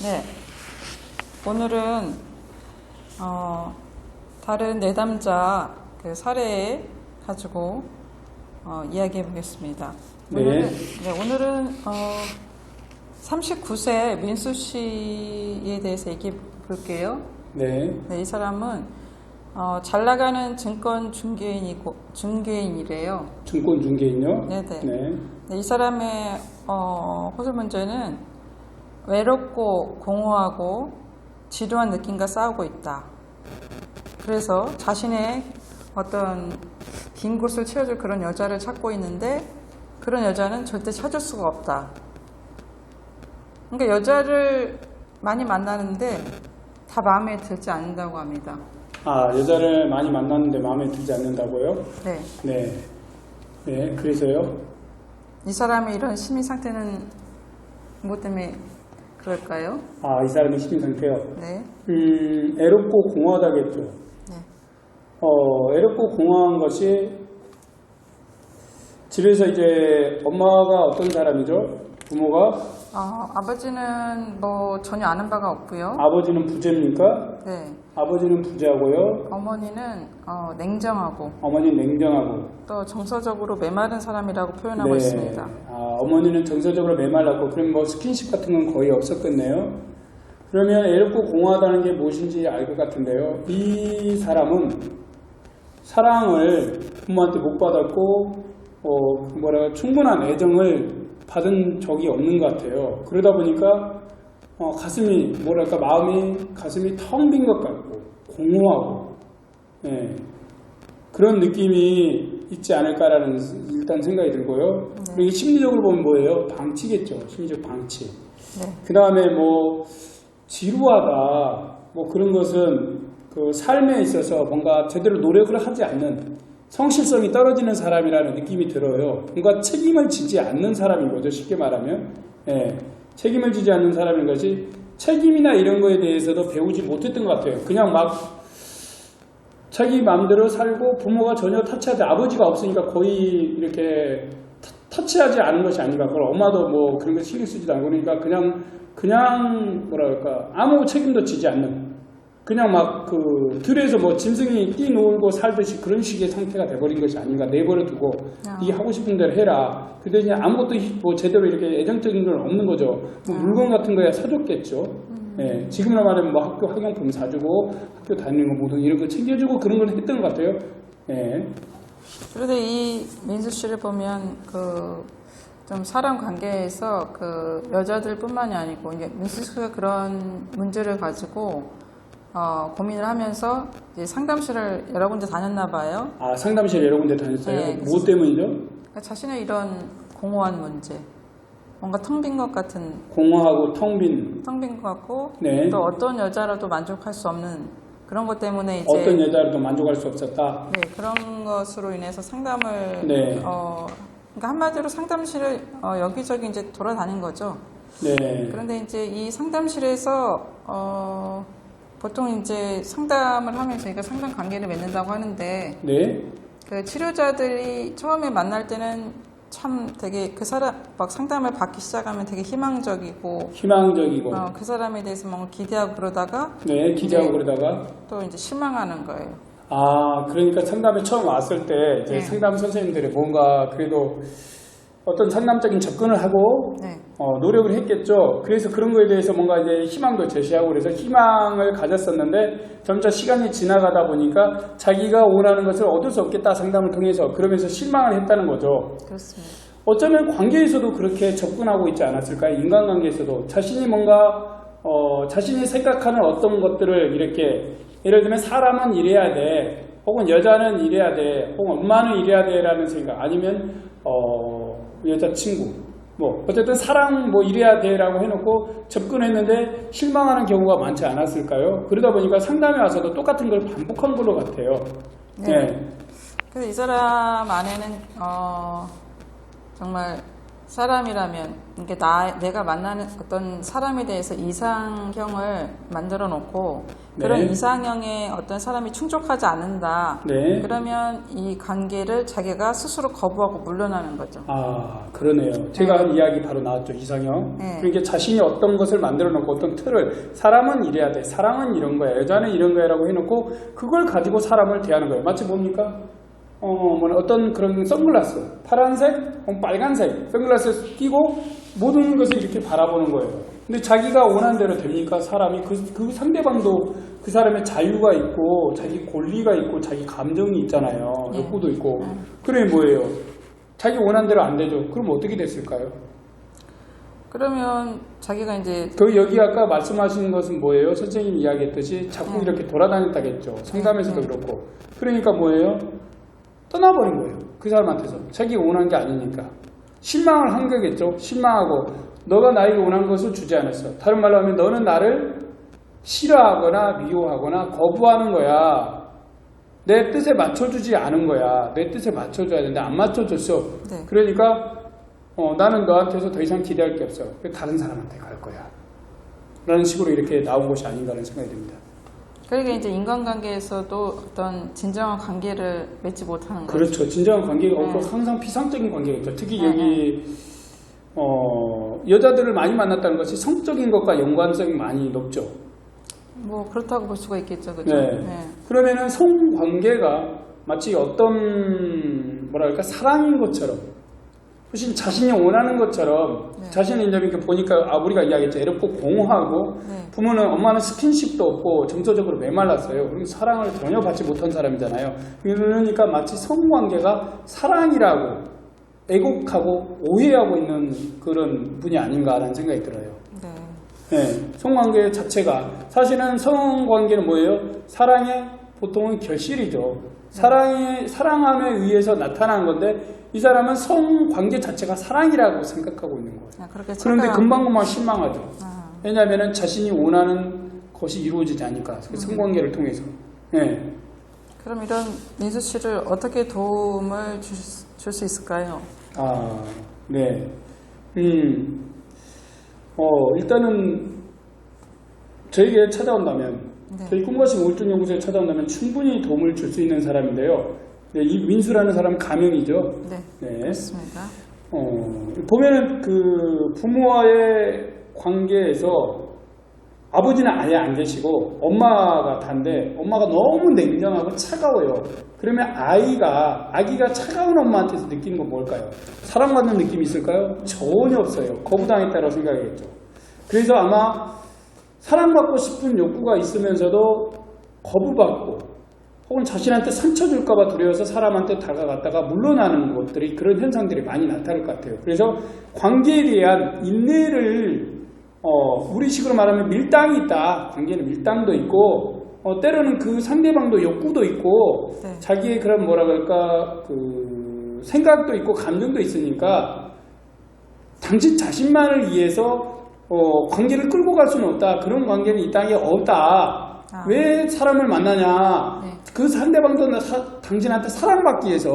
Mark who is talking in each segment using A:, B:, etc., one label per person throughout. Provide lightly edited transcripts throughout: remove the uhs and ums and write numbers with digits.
A: 네, 오늘은 다른 내담자 그 사례 가지고 이야기해 보겠습니다.
B: 네.
A: 오늘은 39세 민수 씨에 대해서 얘기해 볼게요.
B: 네.
A: 네, 이 사람은 잘 나가는 증권 중개인이래요.
B: 증권 중개인요?
A: 네네.
B: 네.
A: 네, 이 사람의 호소 문제는 외롭고 공허하고 지루한 느낌과 싸우고 있다. 그래서 자신의 어떤 빈 곳을 채워줄 그런 여자를 찾고 있는데 그런 여자는 절대 찾을 수가 없다. 그러니까 여자를 많이 만나는데 다 마음에 들지 않는다고 합니다.
B: 아, 여자를 많이 만났는데 마음에 들지 않는다고요?
A: 네.
B: 네. 네, 그래서요?
A: 이 사람의 이런 심리 상태는 뭐 때문에 그럴까요?
B: 아, 이 사람의 심리 상태요?
A: 네.
B: 애롭고 공허하다겠죠.
A: 네.
B: 애롭고 공허한 것이 집에서 이제 엄마가 어떤 사람이죠? 부모가?
A: 아버지는 뭐 전혀 아는 바가 없고요.
B: 아버지는 부재입니까?
A: 네.
B: 아버지는 부재하고요.
A: 어머니는 냉정하고
B: 어머니는 냉정하고.
A: 또 정서적으로 메마른 사람이라고 표현하고
B: 네.
A: 있습니다.
B: 어머니는 정서적으로 메말랐고, 그럼 뭐 스킨십 같은 건 거의 없었겠네요. 그러면 애롭고 공허하다는 게 무엇인지 알 것 같은데요. 이 사람은 사랑을 부모한테 못 받았고, 충분한 애정을 받은 적이 없는 것 같아요. 그러다 보니까 가슴이 텅 빈 것 같고 공허하고, 예, 그런 느낌이 있지 않을까라는 일단 생각이 들고요. 그리고 심리적으로 보면 뭐예요? 방치겠죠. 심리적 방치.
A: 네.
B: 그 다음에 뭐 지루하다, 뭐 그런 것은 그 삶에 있어서 뭔가 제대로 노력을 하지 않는, 성실성이 떨어지는 사람이라는 느낌이 들어요. 뭔가 책임을 지지 않는 사람인 거죠. 쉽게 말하면. 예, 책임을 지지 않는 사람인 것이, 책임이나 이런 거에 대해서도 배우지 못했던 것 같아요. 그냥 막 자기 마음대로 살고, 부모가 전혀 터치하지, 아버지가 없으니까 거의 이렇게 터치하지 않은 것이 아닌가. 그걸 엄마도 뭐 그런 거 신경 쓰지도 않고, 그러니까 그냥 뭐랄까, 아무 책임도 지지 않는, 그냥 막 그 들에서 뭐 짐승이 뛰놀고 살듯이 그런 식의 상태가 돼버린 것이 아닌가. 내버려 두고 네 하고 싶은 대로 해라. 그 대신에 아무것도 뭐 제대로 이렇게 애정적인 건 없는 거죠. 뭐 물건 같은 거야 사줬겠죠. 예, 지금으로 말하면 뭐 학교 학용품 사주고, 학교 다니는 거 모든 이런 거 챙겨주고 그런 걸 했던 것 같아요. 예.
A: 그런데 이 민수 씨를 보면 좀 사람 관계에서 여자들뿐만이 아니고 이제 민수 씨가 그런 문제를 가지고 고민을 하면서 이제 상담실을 여러 군데 다녔나 봐요.
B: 아, 상담실 여러 군데 다녔어요?
A: 네,
B: 뭐 때문이죠?
A: 그러니까 자신의 이런 공허한 문제, 뭔가 텅 빈 것 같은,
B: 공허하고 텅 빈
A: 것 같고,
B: 네.
A: 또 어떤 여자라도 만족할 수 없는 그런 것 때문에 이제
B: 어떤 여자라도 만족할 수 없었다.
A: 네, 그런 것으로 인해서 상담을
B: 네.
A: 그러니까 한마디로 상담실을 여기저기 이제 돌아다닌 거죠.
B: 네.
A: 그런데 이제 이 상담실에서 보통 이제 상담을 하면 저희가 상담 관계를 맺는다고 하는데,
B: 네.
A: 그 치료자들이 처음에 만날 때는 참 되게 그 사람 막 상담을 받기 시작하면 되게 희망적이고 그 사람에 대해서 뭔가 기대하고 그러다가
B: 네, 기대하고 그러다가
A: 또 이제 실망하는 거예요.
B: 아, 그러니까 상담에 처음 왔을 때 이제
A: 네.
B: 상담 선생님들이 뭔가 그래도 어떤 상담적인 접근을 하고
A: 네.
B: 노력을 했겠죠. 그래서 그런 거에 대해서 뭔가 이제 희망도 제시하고, 그래서 희망을 가졌었는데 점차 시간이 지나가다 보니까 자기가 원하는 것을 얻을 수 없겠다, 상담을 통해서. 그러면서 실망을 했다는 거죠.
A: 그렇습니다.
B: 어쩌면 관계에서도 그렇게 접근하고 있지 않았을까요? 인간관계에서도 자신이 뭔가 자신이 생각하는 어떤 것들을 이렇게, 예를 들면 사람은 이래야 돼, 혹은 여자는 이래야 돼, 혹은 엄마는 이래야 돼 라는 생각, 아니면 여자친구, 뭐 어쨌든 사랑 뭐 이래야 돼 라고 해놓고 접근했는데 실망하는 경우가 많지 않았을까요? 그러다 보니까 상담에 와서도 똑같은 걸 반복한 걸로 같아요.
A: 네. 그래서 이 사람 안에는 정말 사람이라면 이게 내가 만나는 어떤 사람에 대해서 이상형을 만들어 놓고 그런
B: 네.
A: 이상형에 어떤 사람이 충족하지 않는다.
B: 네.
A: 그러면 이 관계를 자기가 스스로 거부하고 물러나는 거죠.
B: 아, 그러네요. 제가 한 이야기 바로 나왔죠, 이상형.
A: 네.
B: 그러니까 자신이 어떤 것을 만들어 놓고 어떤 틀을, 사람은 이래야 돼, 사랑은 이런 거야, 여자는 이런 거야 라고 해놓고 그걸 가지고 사람을 대하는 거예요. 마치 뭡니까? 어떤 그런 선글라스, 파란색, 빨간색 선글라스 끼고 모든 것을 이렇게 바라보는 거예요. 근데 자기가 원하는 대로 됩니까? 사람이 그 상대방도 그 사람의 자유가 있고 자기 권리가 있고 자기 감정이 있잖아요.
A: 네.
B: 욕구도 있고. 그래 뭐예요? 자기 원하는 대로 안 되죠. 그럼 어떻게 됐을까요?
A: 그러면 자기가 이제
B: 여기 아까 말씀하신 것은 뭐예요? 선생님이 이야기했듯이 자꾸 이렇게 돌아다녔다겠죠. 상담에서도 그렇고. 그러니까 뭐예요? 떠나버린 거예요. 그 사람한테서. 자기가 원한 게 아니니까. 실망을 한 거겠죠. 실망하고 너가 나에게 원한 것을 주지 않았어. 다른 말로 하면 너는 나를 싫어하거나 미워하거나 거부하는 거야. 내 뜻에 맞춰주지 않은 거야. 내 뜻에 맞춰줘야 되는데 안 맞춰줬어.
A: 네.
B: 그러니까 나는 너한테서 더 이상 기대할 게 없어. 다른 사람한테 갈 거야. 라는 식으로 이렇게 나온 것이 아닌가 하는 생각이 듭니다.
A: 그러니까 이제 인간관계에서도 어떤 진정한 관계를 맺지 못하는 거죠.
B: 그렇죠. 진정한 관계가 없고 항상 피상적인 관계겠죠. 특히 여기 여자들을 많이 만났다는 것이 성적인 것과 연관성이 많이 높죠.
A: 뭐 그렇다고 볼 수가 있겠죠, 그렇죠?
B: 네. 그러면은 성관계가 마치 어떤 뭐랄까 사랑인 것처럼, 훨씬 자신이 원하는 것처럼 자신이 이제 이렇게 보니까 우리가 이야기했죠. 애롭고 공허하고 부모는 엄마는 스킨십도 없고 정서적으로 메말랐어요. 그럼 사랑을 전혀 받지 못한 사람이잖아요. 그러니까 마치 성관계가 사랑이라고 애곡하고 오해하고 있는 그런 분이 아닌가라는 생각이 들어요. 네, 성관계 자체가 사실은 성관계는 뭐예요? 사랑의 보통은 결실이죠. 사랑함에 의해서 나타난 건데 이 사람은 성관계 자체가 사랑이라고 생각하고 있는 거예요. 그런데 금방금방 실망하죠. 왜냐하면 자신이 원하는 것이 이루어지지 않으니까 그 성관계를 통해서. 네.
A: 그럼 이런 민수 씨를 어떻게 도움을 줄 수 있을까요?
B: 네. 일단은 저에게 찾아온다면, 저희 꿈과식 우울증 연구소에 찾아온다면 충분히 도움을 줄 수 있는 사람인데요. 네, 이 민수라는 사람은 가명이죠.
A: 네, 그렇습니다.
B: 보면은 그 부모와의 관계에서 아버지는 아예 안 계시고 엄마가 단데 엄마가 너무 냉정하고 차가워요. 그러면 아기가 차가운 엄마한테서 느끼는 건 뭘까요? 사랑받는 느낌이 있을까요? 전혀 없어요. 거부당했다고 생각하겠죠. 그래서 아마 사랑받고 싶은 욕구가 있으면서도 거부받고 혹은 자신한테 상처 줄까봐 두려워서 사람한테 다가갔다가 물러나는 것들이 그런 현상들이 많이 나타날 것 같아요. 그래서 관계에 대한 인내를 우리식으로 말하면 밀당이 있다. 관계는 밀당도 있고 때로는 그 상대방도 욕구도 있고 자기의 그런 뭐라 그럴까 그 생각도 있고 감정도 있으니까 당신 자신만을 위해서 관계를 끌고 갈 수는 없다. 그런 관계는 이 땅에 없다. 왜 사람을 만나냐? 그 상대방도 당신한테 사랑받기 위해서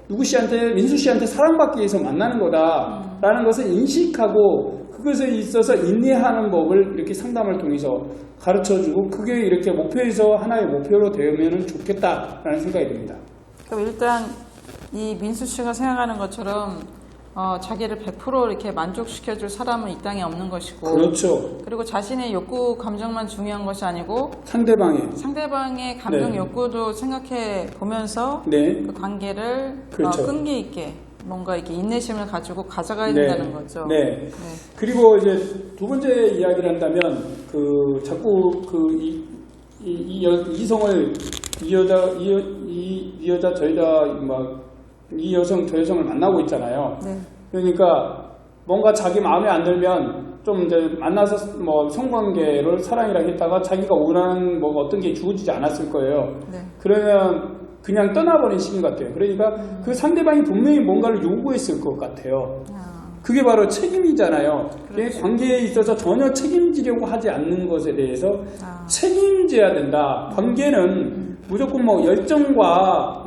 B: 민수 씨한테 사랑받기 위해서 만나는 거다라는 것을 인식하고 그것에 있어서 인내하는 법을 이렇게 상담을 통해서 가르쳐주고 그게 이렇게 목표에서 하나의 목표로 되면 좋겠다라는 생각이 듭니다.
A: 그럼 일단 이 민수 씨가 생각하는 것처럼 자기를 100% 이렇게 만족시켜줄 사람은 이 땅에 없는 것이고,
B: 그렇죠.
A: 그리고 자신의 욕구, 감정만 중요한 것이 아니고 상대방의 감정, 욕구도 생각해 보면서 그 관계를 끈기 있게 뭔가 이렇게 인내심을 가지고 가져가야 된다는 거죠.
B: 그리고 이제 두 번째 이야기를 한다면 자꾸 이 여자 저 여자 이 여성 저 여성을 만나고 있잖아요. 그러니까 뭔가 자기 마음에 안 들면 좀 이제 만나서 성관계를 사랑이라 했다가 자기가 원하는 어떤 게 주어지지 않았을 거예요. 그러면 그냥 떠나버린 시기 같아요. 그러니까 그 상대방이 분명히 뭔가를 요구했을 것 같아요. 그게 바로 책임이잖아요. 관계에 있어서 전혀 책임지려고 하지 않는 것에 대해서 책임져야 된다. 관계는 무조건 열정과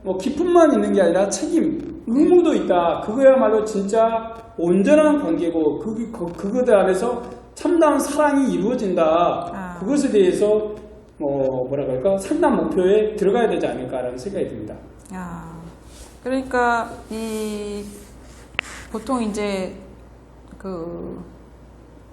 B: 뭐 기쁨만 있는 게 아니라 책임, 의무도 있다. 그거야말로 진짜 온전한 관계고 그것들 안에서 참다운 사랑이 이루어진다. 그것에 대해서 뭐라 그럴까 상당 목표에 들어가야 되지 않을까라는 생각이 듭니다.
A: 그러니까 보통 이제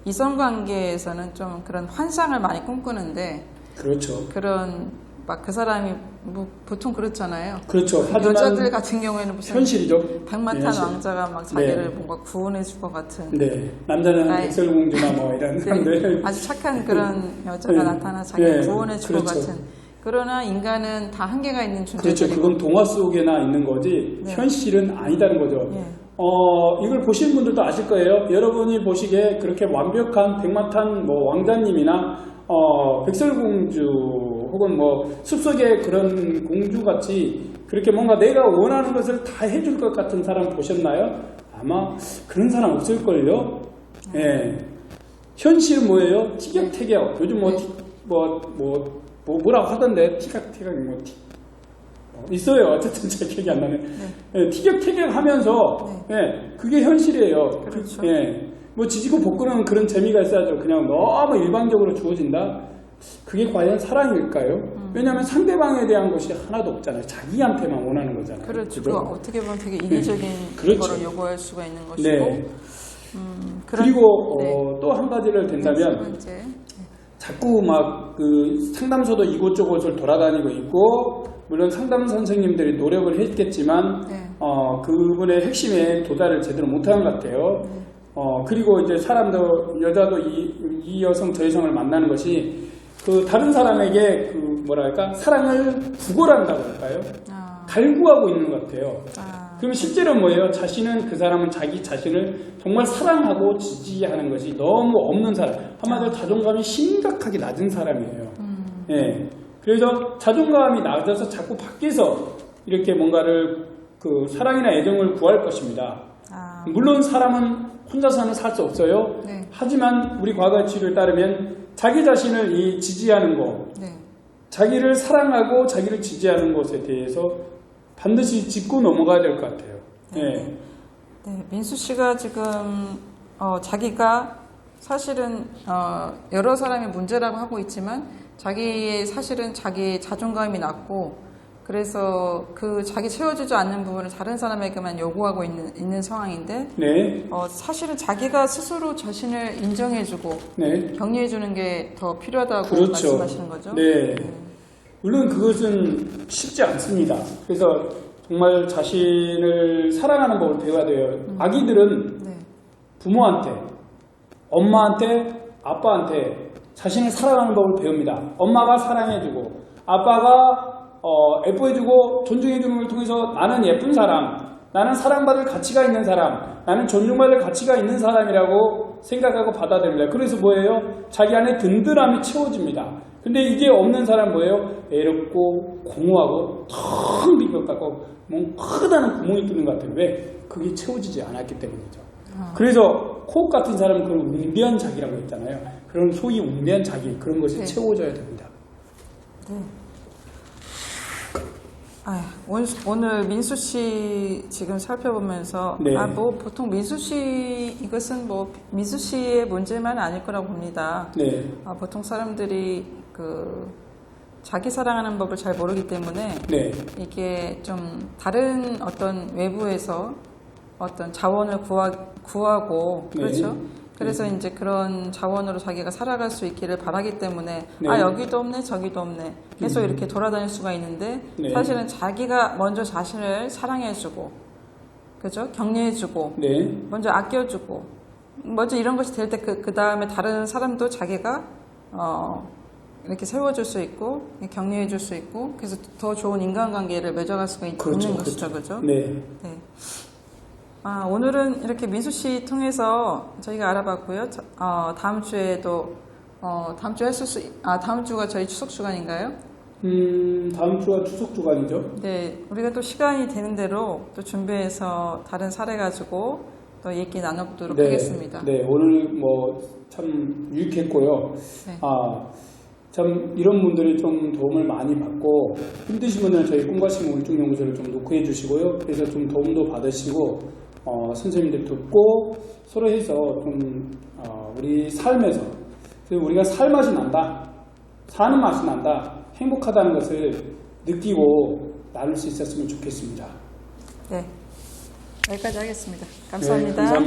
A: 이성관계에서는 좀 그런 환상을 많이 꿈꾸는데
B: 그렇죠.
A: 그런 막 그 사람이 뭐 보통 그렇잖아요.
B: 그렇죠. 하지만
A: 여자들 같은 경우에는 무슨
B: 현실이죠.
A: 백마탄
B: 현실.
A: 왕자가 막 자기를
B: 네.
A: 뭔가 구원해줄 것 같은.
B: 네. 남자는 백설공주나 뭐 이런 사람들.
A: 아주 착한 그런 여자가
B: 네.
A: 나타나 자기를
B: 네.
A: 구원해줄 것
B: 그렇죠.
A: 같은. 그러나 인간은 다 한계가 있는
B: 그렇죠.
A: 존재들이고.
B: 그건 동화 속에나 있는 거지
A: 네.
B: 현실은 아니다는 거죠.
A: 네.
B: 이걸 보시는 분들도 아실 거예요. 여러분이 보시기에 그렇게 완벽한 백마탄 뭐 왕자님이나 백설공주 혹은 뭐 숲속의 그런 공주같이 그렇게 뭔가 내가 원하는 것을 다 해줄 것 같은 사람 보셨나요? 아마 그런 사람 없을걸요? 예. 현실은 뭐예요? 티격태격. 요즘 뭐라고 하던데 티격태격 있어요. 어쨌든 제 기억이 안 나네. 예, 티격태격 하면서 예, 그게 현실이에요.
A: 그렇죠.
B: 예, 뭐 지지고 볶는 그런 재미가 있어야죠. 그냥 너무 일방적으로 주어진다. 그게 과연 사랑일까요? 왜냐하면 상대방에 대한 것이 하나도 없잖아요. 자기한테만 원하는 거잖아요.
A: 그렇죠.
B: 그죠?
A: 어떻게 보면 되게 이기적인
B: 그렇죠.
A: 거를 요구할 수가 있는 것이고.
B: 네.
A: 그런-
B: 그리고
A: 네.
B: 또 한 가지를 든다면
A: 이제
B: 자꾸 막 그 상담소도 이곳저곳을 돌아다니고 있고 물론 상담 선생님들이 노력을 했겠지만
A: 네.
B: 그분의 핵심에 도달을 제대로 못하는 것 같아요. 그리고 이제 사람도 여자도 이 여성 저 여성을 만나는 것이 그 다른 사람에게 그 뭐랄까 사랑을 구걸한다고 할까요? 갈구하고 있는 것 같아요. 그러면 실제로 뭐예요? 자신은 그 사람은 자기 자신을 정말 사랑하고 지지하는 것이 너무 없는 사람. 한마디로 자존감이 심각하게 낮은 사람이에요. 예. 그래서 자존감이 낮아서 자꾸 밖에서 이렇게 뭔가를 그 사랑이나 애정을 구할 것입니다. 물론 사람은 혼자서는 살 수 없어요.
A: 네.
B: 하지만 우리 과거 치료에 따르면 자기 자신을 지지하는 것,
A: 네.
B: 자기를 사랑하고 자기를 지지하는 것에 대해서 반드시 짚고 넘어가야 될 것 같아요. 예.
A: 네, 민수 씨가 지금 자기가 사실은 여러 사람의 문제라고 하고 있지만 자기의 사실은 자기 자존감이 낮고 그래서 그 자기 채워주지 않는 부분을 다른 사람에게만 요구하고 있는 상황인데
B: 네.
A: 사실은 자기가 스스로 자신을 인정해주고
B: 네.
A: 격려해주는 게 더 필요하다고
B: 그렇죠.
A: 말씀하시는 거죠?
B: 네. 물론 그것은 쉽지 않습니다. 그래서 정말 자신을 사랑하는 법을 배워야 돼요. 아기들은
A: 네.
B: 부모한테, 엄마한테, 아빠한테 자신을 사랑하는 법을 배웁니다. 엄마가 사랑해주고, 아빠가 예뻐해주고 존중해주는 걸 통해서 나는 예쁜 사람, 나는 사랑받을 가치가 있는 사람, 나는 존중받을 가치가 있는 사람이라고 생각하고 받아들입니다. 그래서 뭐예요? 자기 안에 든든함이 채워집니다. 근데 이게 없는 사람 뭐예요? 외롭고 공허하고 텅 빈 것 같고 크다는 구멍이 뚫는 것 같아요. 왜? 그게 채워지지 않았기 때문이죠. 그래서 코옥 같은 사람은 그런 웅대한 자기라고 했잖아요. 그런 소위 웅대한 자기 그런 것이
A: 네.
B: 채워져야 됩니다.
A: 네. 오늘 민수 씨 지금 살펴보면서
B: 네.
A: 보통 민수 씨 이것은 민수 씨의 문제만 아닐 거라고 봅니다.
B: 네.
A: 보통 사람들이 자기 사랑하는 법을 잘 모르기 때문에
B: 네.
A: 이게 좀 다른 어떤 외부에서 어떤 자원을 구하고
B: 네.
A: 그렇죠. 그래서 이제 그런 자원으로 자기가 살아갈 수 있기를 바라기 때문에
B: 네.
A: 여기도 없네 저기도 없네 계속 이렇게 돌아다닐 수가 있는데
B: 네.
A: 사실은 자기가 먼저 자신을 사랑해주고 그죠 격려해주고
B: 네.
A: 먼저 아껴주고 먼저 이런 것이 될 때 그 다음에 다른 사람도 자기가 이렇게 세워줄 수 있고 격려해줄 수 있고 그래서 더 좋은 인간관계를 맺어갈 수가
B: 그렇죠.
A: 있는 것이죠, 그죠?
B: 네.
A: 네. 오늘은 이렇게 민수 씨 통해서 저희가 알아봤고요. 다음 주에도 다음 주가 저희 추석 주간인가요?
B: 다음 주가 추석 주간이죠.
A: 네, 우리가 또 시간이 되는 대로 또 준비해서 다른 사례 가지고 또 얘기 나눠보도록
B: 네.
A: 하겠습니다.
B: 네, 오늘 참 유익했고요.
A: 네.
B: 참 이런 분들이 좀 도움을 많이 받고 힘드신 분들은 저희 꿈과 심 우울증연구소를 좀 노크해 주시고요. 그래서 좀 도움도 받으시고 선생님들 듣고 서로 해서 좀 우리 삶에서 우리가 살 맛이 난다, 사는 맛이 난다, 행복하다는 것을 느끼고 나눌 수 있었으면 좋겠습니다.
A: 네, 여기까지 하겠습니다.
B: 네,
A: 감사합니다.
B: 감사합니다.